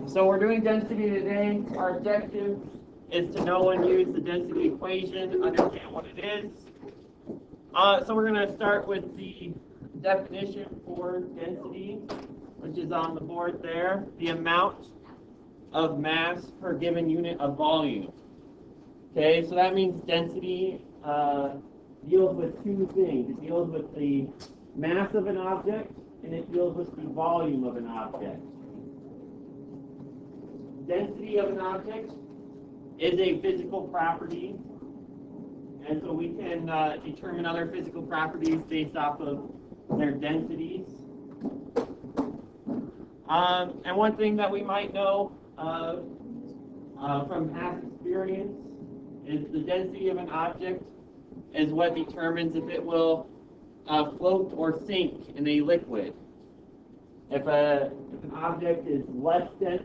So we're doing density today. Our objective is to know and use the density equation, understand what it is. So we're going to start with the definition for density, which is on the board there. The amount of mass per given unit of volume. Okay, so that means density deals with two things. It deals with the mass of an object, and it deals with the volume of an object. Density of an object is a physical property, and so we can determine other physical properties based off of their densities. And one thing that we might know from past experience is the density of an object is what determines if it will float or sink in a liquid. If an object is less dense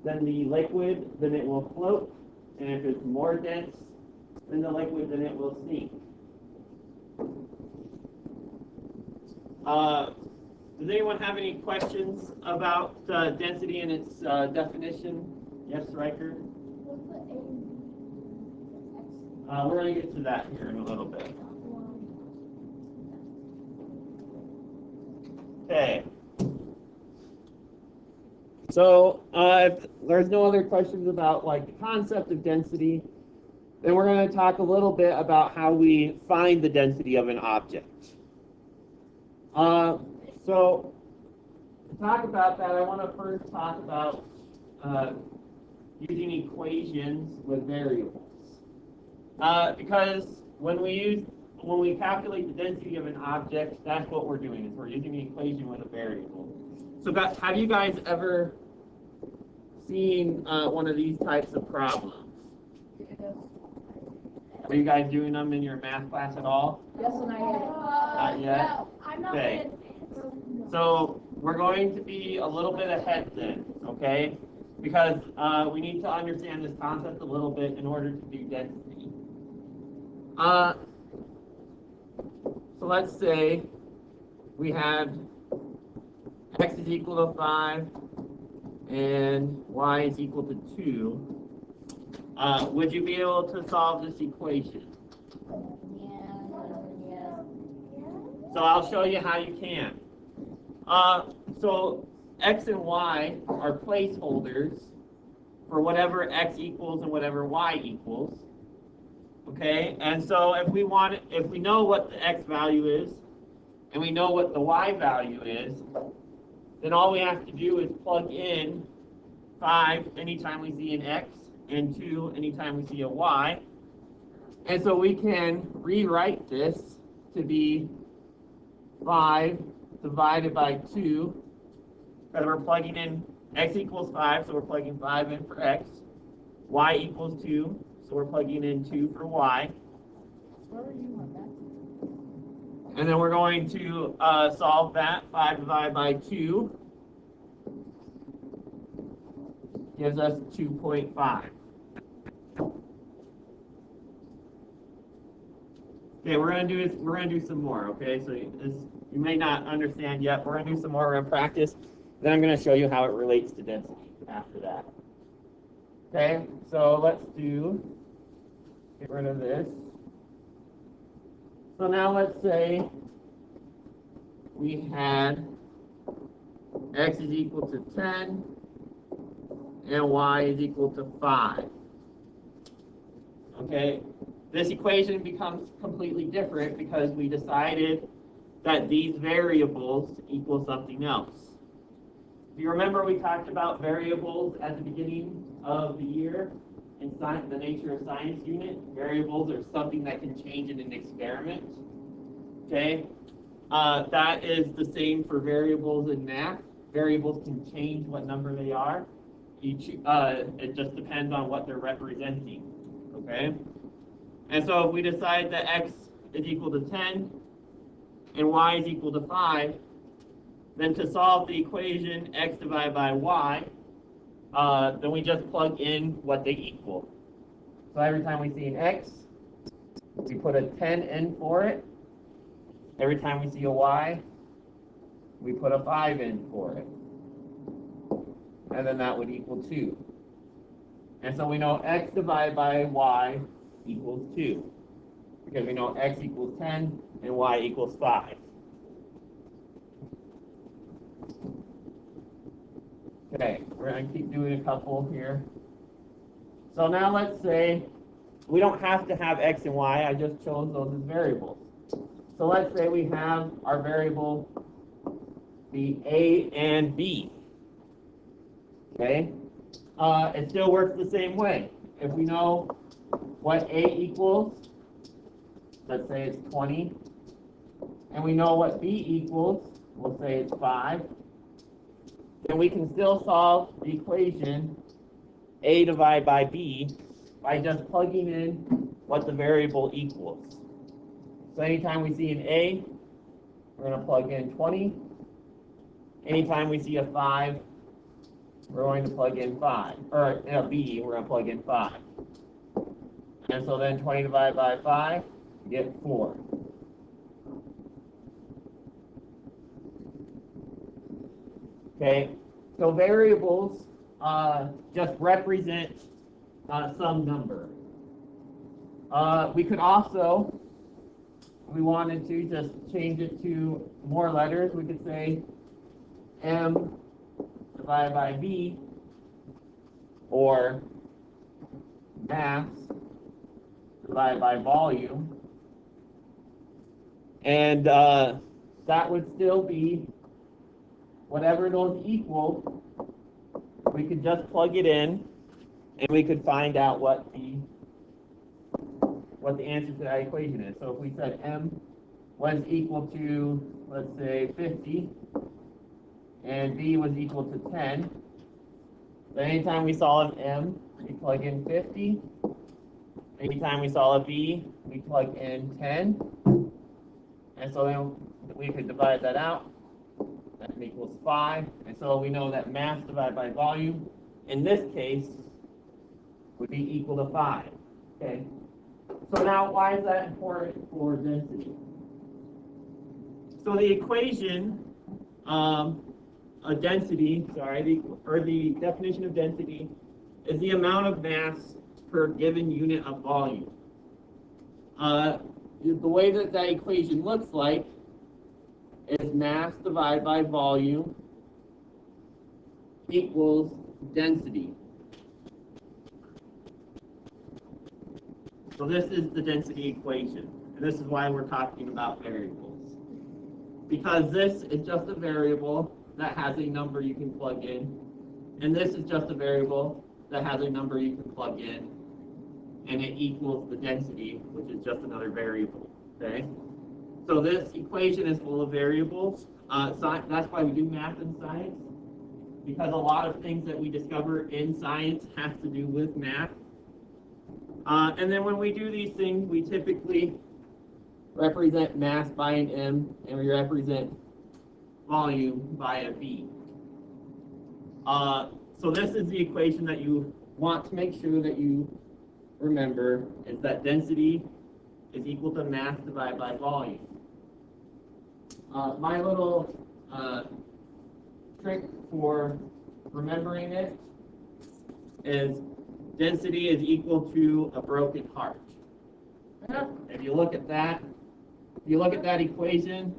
than the liquid, then it will float, and if it's more dense than the liquid, then it will sink. Does anyone have any questions about density and its definition? Yes, Riker? We're going to get to that here in a little bit. Okay. So if there's no other questions about like the concept of density, then we're going to talk a little bit about how we find the density of an object. So to talk about that, I want to first talk about using equations with variables. Because when we calculate the density of an object, that's what we're doing, is we're using the equation with a variable. So have you guys ever seen one of these types of problems? Are you guys doing them in your math class at all? Yes, and I am. Not yet? Okay. So we're going to be a little bit ahead then, okay? Because we need to understand this concept a little bit in order to do density. So let's say we had x is equal to 5 and y is equal to 2. Would you be able to solve this equation? Yeah. So I'll show you how you can. So x and y are placeholders for whatever x equals and whatever y equals. Okay, and so if we know what the x value is and we know what the y value is, then all we have to do is plug in 5 anytime we see an x and 2 anytime we see a y. And so we can rewrite this to be 5 divided by 2, because we're plugging in x equals 5, so we're plugging 5 in for x. Y equals 2, so we're plugging in 2 for y. Where are you on that? And then we're going to solve that. 5 divided by 2 gives us 2.5. Okay, we're gonna do some more. Okay, so you may not understand yet. We're gonna do some more. We're gonna practice. Then I'm gonna show you how it relates to density after that. Okay, so let's get rid of this. So now let's say we had x is equal to 10 and y is equal to 5. Okay, this equation becomes completely different because we decided that these variables equal something else. If you remember, we talked about variables at the beginning of the year in the Nature of Science unit. Variables are something that can change in an experiment. Okay, that is the same for variables in math. Variables can change what number they are. It just depends on what they're representing. Okay, and so if we decide that x is equal to 10 and y is equal to 5, then to solve the equation x divided by y, then we just plug in what they equal. So every time we see an x, we put a 10 in for it. Every time we see a y, we put a 5 in for it. and then that would equal 2. And so we know x divided by y equals 2, because we know x equals 10 and y equals 5. Okay, we're going to keep doing a couple here. So now let's say we don't have to have x and y, I just chose those as variables. So let's say we have our variable be a and b. Okay? It still works the same way. If we know what a equals, let's say it's 20, and we know what b equals, we'll say it's 5, then we can still solve the equation a divided by b by just plugging in what the variable equals. So anytime we see an a, we're going to plug in 20. Anytime we see a 5, we're going to plug in 5. Or a b, we're going to plug in 5. And so then 20 divided by 5, we get 4. Okay, so variables just represent some number. We could also, if we wanted to, just change it to more letters. We could say m divided by b, or mass divided by volume. And that would still be whatever those equal. We could just plug it in, and we could find out what the answer to that equation is. So if we said m was equal to, let's say, 50, and b was equal to 10, then anytime we saw an m, we plug in 50. Anytime we saw a b, we plug in 10. And so then we could divide that out. That equals 5. And so we know that mass divided by volume, in this case, would be equal to 5. Okay. So now, why is that important for density? So the equation, the definition of density is the amount of mass per given unit of volume. The way that equation looks like is mass divided by volume equals density. So this is the density equation, and this is why we're talking about variables. Because this is just a variable that has a number you can plug in, and this is just a variable that has a number you can plug in, and it equals the density, which is just another variable. Okay? So this equation is full of variables. That's why we do math in science, because a lot of things that we discover in science have to do with math. And then when we do these things, we typically represent mass by an m, and we represent volume by a v. So this is the equation that you want to make sure that you remember, is that density is equal to mass divided by volume. My little trick for remembering it is density is equal to a broken heart. If you look at that, equation,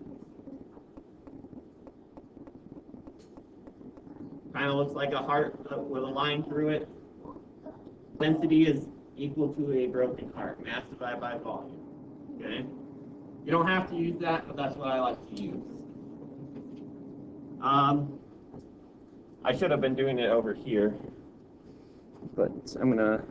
kind of looks like a heart with a line through it. Density is equal to a broken heart, mass divided by volume. Okay? You don't have to use that, but that's what I like to use. I should have been doing it over here, but I'm gonna